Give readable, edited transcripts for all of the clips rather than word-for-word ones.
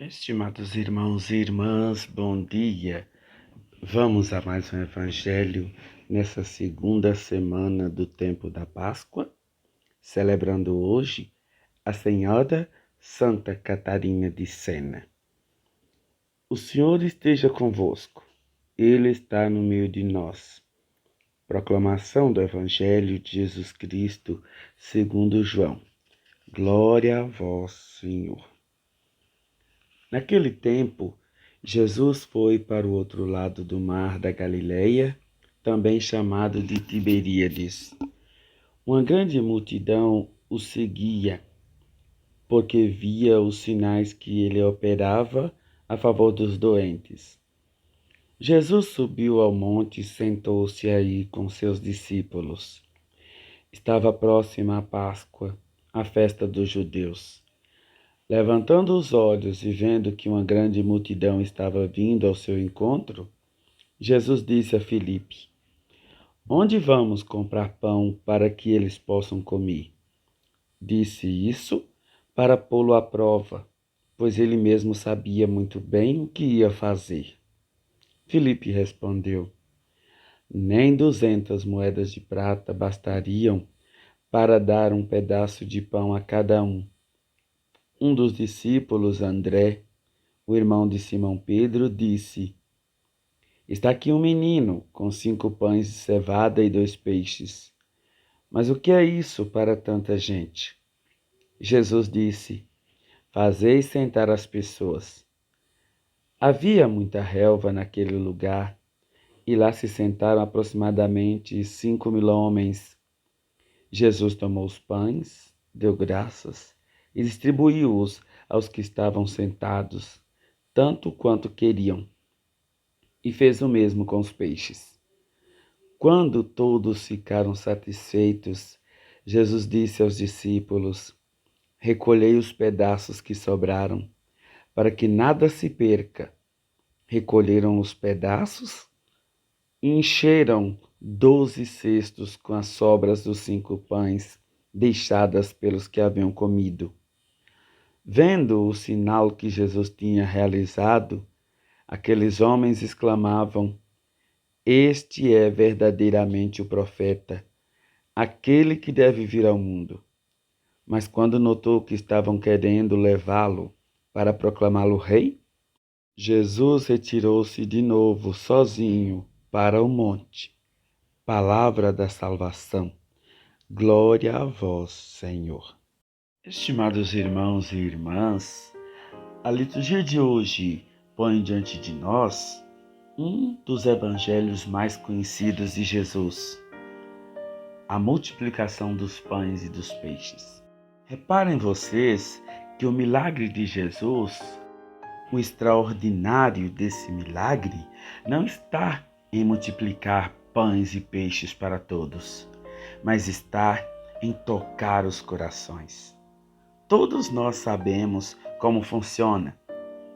Estimados irmãos e irmãs, bom dia. Vamos a mais um evangelho nessa segunda semana do tempo da Páscoa, celebrando hoje a Senhora Santa Catarina de Sena. O Senhor esteja convosco, Ele está no meio de nós. Proclamação do Evangelho de Jesus Cristo segundo João. Glória a vós, Senhor. Naquele tempo, Jesus foi para o outro lado do mar da Galileia, também chamado de Tiberíades. Uma grande multidão o seguia, porque via os sinais que ele operava a favor dos doentes. Jesus subiu ao monte e sentou-se aí com seus discípulos. Estava próxima a Páscoa, a festa dos judeus. Levantando os olhos e vendo que uma grande multidão estava vindo ao seu encontro, Jesus disse a Filipe: Onde vamos comprar pão para que eles possam comer? Disse isso para pô-lo à prova, pois ele mesmo sabia muito bem o que ia fazer. Filipe respondeu: Nem 200 moedas de prata bastariam para dar um pedaço de pão a cada um. Um dos discípulos, André, o irmão de Simão Pedro, disse: Está aqui um menino com 5 pães de cevada e 2 peixes. Mas o que é isso para tanta gente? Jesus disse: Fazei sentar as pessoas. Havia muita relva naquele lugar, e lá se sentaram aproximadamente 5.000 homens. Jesus tomou os pães, deu graças e distribuiu-os aos que estavam sentados, tanto quanto queriam, e fez o mesmo com os peixes. Quando todos ficaram satisfeitos, Jesus disse aos discípulos: Recolhei os pedaços que sobraram, para que nada se perca. Recolheram os pedaços e encheram 12 cestos com as sobras dos 5 pães deixadas pelos que haviam comido. Vendo o sinal que Jesus tinha realizado, aqueles homens exclamavam: Este é verdadeiramente o profeta, aquele que deve vir ao mundo. Mas quando notou que estavam querendo levá-lo para proclamá-lo rei, Jesus retirou-se de novo sozinho para o monte. Palavra da salvação. Glória a vós, Senhor. Estimados irmãos e irmãs, a liturgia de hoje põe diante de nós um dos evangelhos mais conhecidos de Jesus, a multiplicação dos pães e dos peixes. Reparem vocês que o milagre de Jesus, o extraordinário desse milagre, não está em multiplicar pães e peixes para todos, mas está em tocar os corações. Todos nós sabemos como funciona.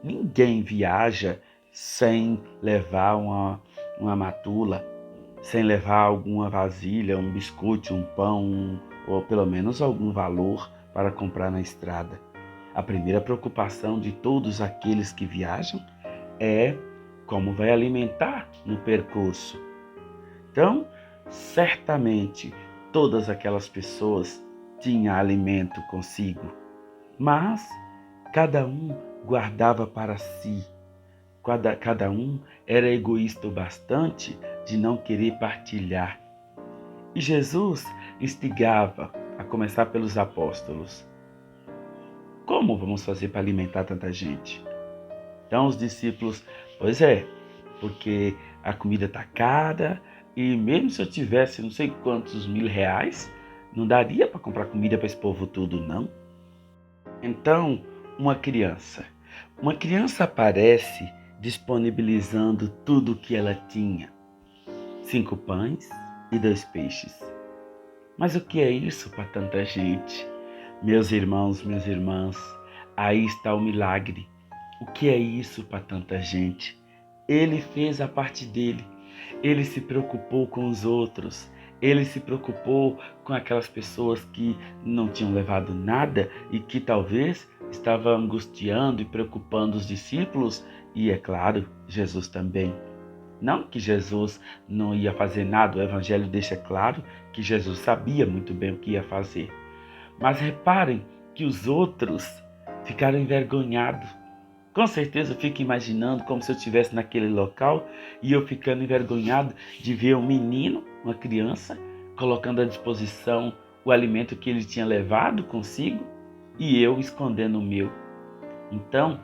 Ninguém viaja sem levar uma matula, sem levar alguma vasilha, um biscoito, um pão, ou pelo menos algum valor para comprar na estrada. A primeira preocupação de todos aqueles que viajam é como vai alimentar no percurso. Então, certamente, todas aquelas pessoas tinham alimento consigo, mas cada um guardava para si. Cada um era egoísta o bastante de não querer partilhar. E Jesus instigava, a começar pelos apóstolos: Como vamos fazer para alimentar tanta gente? Então os discípulos: Pois é, porque a comida está cara e mesmo se eu tivesse não sei quantos R$ 1.000, não daria para comprar comida para esse povo tudo, não. Então, uma criança aparece disponibilizando tudo o que ela tinha: 5 pães e 2 peixes. Mas o que é isso para tanta gente? Meus irmãos, minhas irmãs, aí está o milagre. O que é isso para tanta gente? Ele fez a parte dele. Ele se preocupou com os outros. Ele se preocupou com aquelas pessoas que não tinham levado nada e que talvez estavam angustiando e preocupando os discípulos, e é claro, Jesus também. Não que Jesus não ia fazer nada, o Evangelho deixa claro que Jesus sabia muito bem o que ia fazer. Mas reparem que os outros ficaram envergonhados. Com certeza eu fico imaginando como se eu estivesse naquele local e eu ficando envergonhado de ver um menino, uma criança, colocando à disposição o alimento que ele tinha levado consigo e eu escondendo o meu. Então,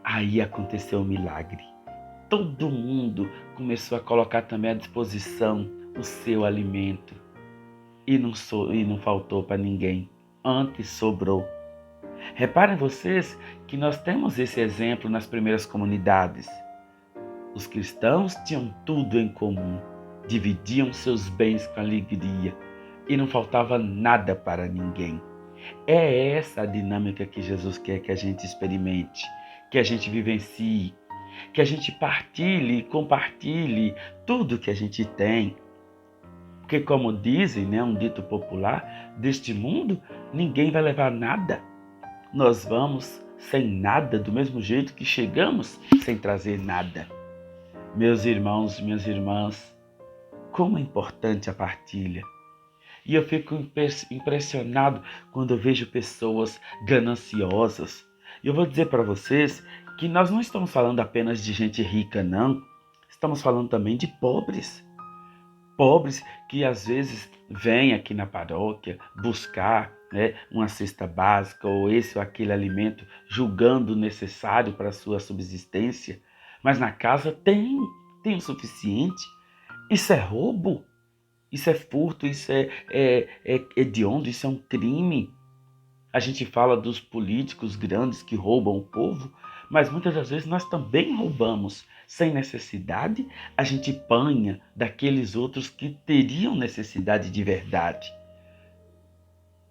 aí aconteceu o milagre. Todo mundo começou a colocar também à disposição o seu alimento. E não faltou para ninguém. Antes sobrou. Reparem vocês que nós temos esse exemplo nas primeiras comunidades. Os cristãos tinham tudo em comum, dividiam seus bens com alegria e não faltava nada para ninguém. É essa a dinâmica que Jesus quer que a gente experimente, que a gente vivencie, que a gente partilhe e compartilhe tudo que a gente tem. Porque como dizem, um dito popular, deste mundo ninguém vai levar nada. Nós vamos sem nada, do mesmo jeito que chegamos sem trazer nada. Meus irmãos, minhas irmãs, como é importante a partilha. E eu fico impressionado quando eu vejo pessoas gananciosas. E eu vou dizer para vocês que nós não estamos falando apenas de gente rica, não. Estamos falando também de pobres. Pobres que às vezes vêm aqui na paróquia buscar uma cesta básica ou esse ou aquele alimento, julgando necessário para a sua subsistência, mas na casa tem o suficiente. Isso é roubo, isso é furto, isso é hediondo, isso é um crime. A gente fala dos políticos grandes que roubam o povo, mas muitas das vezes nós também roubamos sem necessidade. A gente apanha daqueles outros que teriam necessidade de verdade.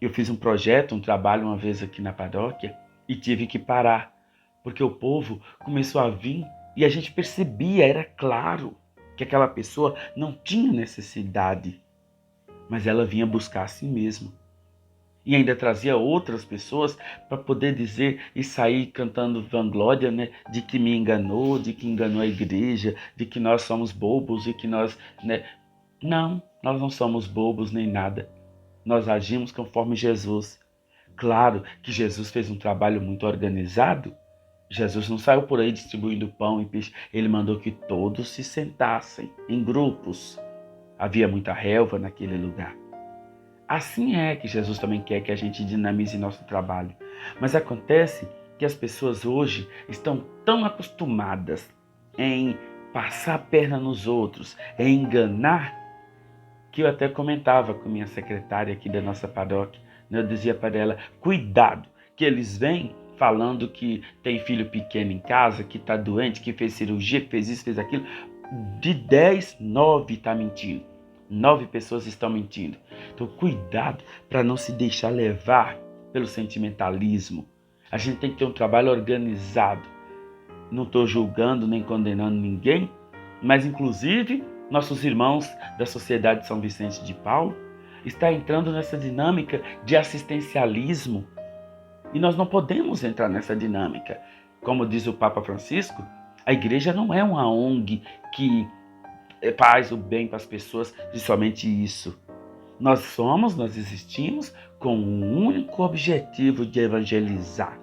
Eu fiz um projeto, um trabalho uma vez aqui na paróquia e tive que parar, porque o povo começou a vir e a gente percebia, era claro, que aquela pessoa não tinha necessidade, mas ela vinha buscar a si mesma. E ainda trazia outras pessoas para poder dizer e sair cantando vanglória, de que me enganou, de que enganou a igreja, de que nós somos bobos e que nós... Não, nós não somos bobos nem nada. Nós agimos conforme Jesus. Claro que Jesus fez um trabalho muito organizado. Jesus não saiu por aí distribuindo pão e peixe. Ele mandou que todos se sentassem em grupos. Havia muita relva naquele lugar. Assim é que Jesus também quer que a gente dinamize nosso trabalho. Mas acontece que as pessoas hoje estão tão acostumadas em passar a perna nos outros, em enganar, que eu até comentava com minha secretária aqui da nossa paróquia. Eu dizia para ela, cuidado, que eles vêm falando que tem filho pequeno em casa, que está doente, que fez cirurgia, que fez isso, fez aquilo. De 10, 9 está mentindo. 9 pessoas estão mentindo. Então, cuidado para não se deixar levar pelo sentimentalismo. A gente tem que ter um trabalho organizado. Não estou julgando nem condenando ninguém, mas inclusive nossos irmãos da Sociedade de São Vicente de Paulo estão entrando nessa dinâmica de assistencialismo. E nós não podemos entrar nessa dinâmica. Como diz o Papa Francisco, a igreja não é uma ONG que faz o bem para as pessoas de somente isso. Nós existimos com um único objetivo de evangelizar.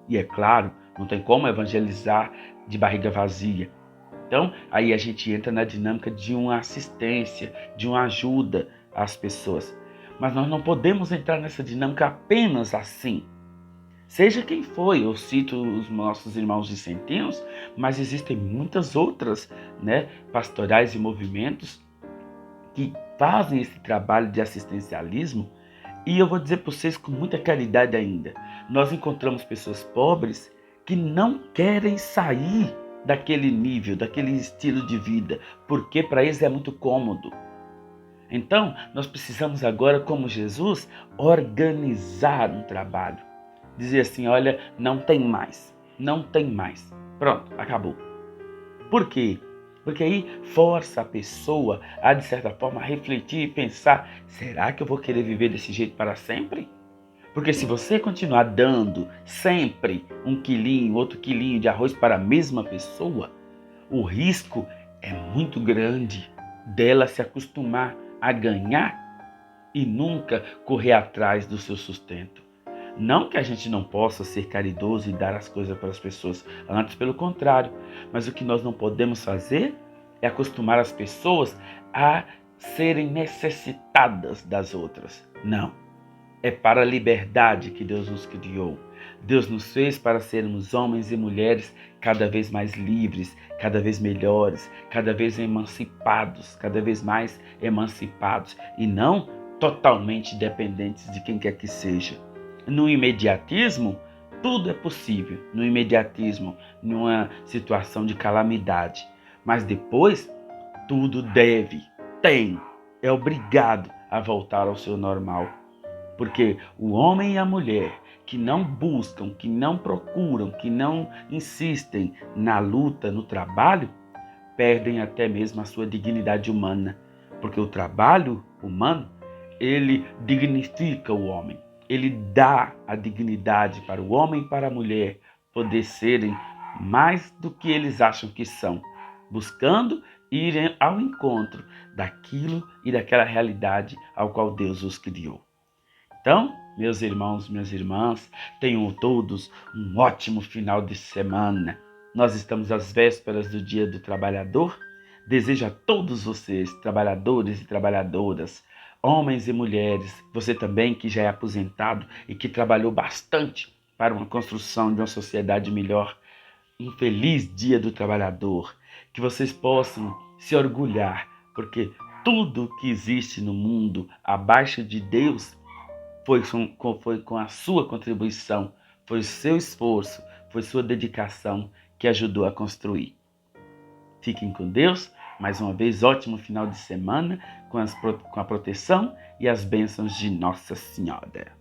E é claro, não tem como evangelizar de barriga vazia. Então, aí a gente entra na dinâmica de uma assistência, de uma ajuda às pessoas. Mas nós não podemos entrar nessa dinâmica apenas assim. Seja quem for, eu cito os nossos irmãos vicentinos, mas existem muitas outras, pastorais e movimentos que fazem esse trabalho de assistencialismo. E eu vou dizer para vocês com muita caridade ainda, nós encontramos pessoas pobres que não querem sair daquele nível, daquele estilo de vida, porque para eles é muito cômodo. Então, nós precisamos agora, como Jesus, organizar um trabalho. Dizer assim, olha, não tem mais. Pronto, acabou. Por quê? Porque aí força a pessoa a, de certa forma, refletir e pensar: será que eu vou querer viver desse jeito para sempre? Porque se você continuar dando sempre um quilinho, outro quilinho de arroz para a mesma pessoa, o risco é muito grande dela se acostumar a ganhar e nunca correr atrás do seu sustento. Não que a gente não possa ser caridoso e dar as coisas para as pessoas, antes pelo contrário. Mas o que nós não podemos fazer é acostumar as pessoas a serem necessitadas das outras. Não. É para a liberdade que Deus nos criou. Deus nos fez para sermos homens e mulheres cada vez mais livres, cada vez melhores, cada vez emancipados, cada vez mais emancipados e não totalmente dependentes de quem quer que seja. No imediatismo, tudo é possível. No imediatismo, numa situação de calamidade. Mas depois, tudo é obrigado a voltar ao seu normal. Porque o homem e a mulher que não buscam, que não procuram, que não insistem na luta, no trabalho, perdem até mesmo a sua dignidade humana. Porque o trabalho humano, ele dignifica o homem. Ele dá a dignidade para o homem e para a mulher poder serem mais do que eles acham que são, buscando ir ao encontro daquilo e daquela realidade ao qual Deus os criou. Então, meus irmãos, minhas irmãs, tenham todos um ótimo final de semana. Nós estamos às vésperas do Dia do Trabalhador. Desejo a todos vocês, trabalhadores e trabalhadoras, homens e mulheres, você também que já é aposentado e que trabalhou bastante para uma construção de uma sociedade melhor, um feliz Dia do Trabalhador. Que vocês possam se orgulhar, porque tudo que existe no mundo abaixo de Deus foi com a sua contribuição, foi o seu esforço, foi sua dedicação que ajudou a construir. Fiquem com Deus. Mais uma vez, ótimo final de semana com a proteção e as bênçãos de Nossa Senhora.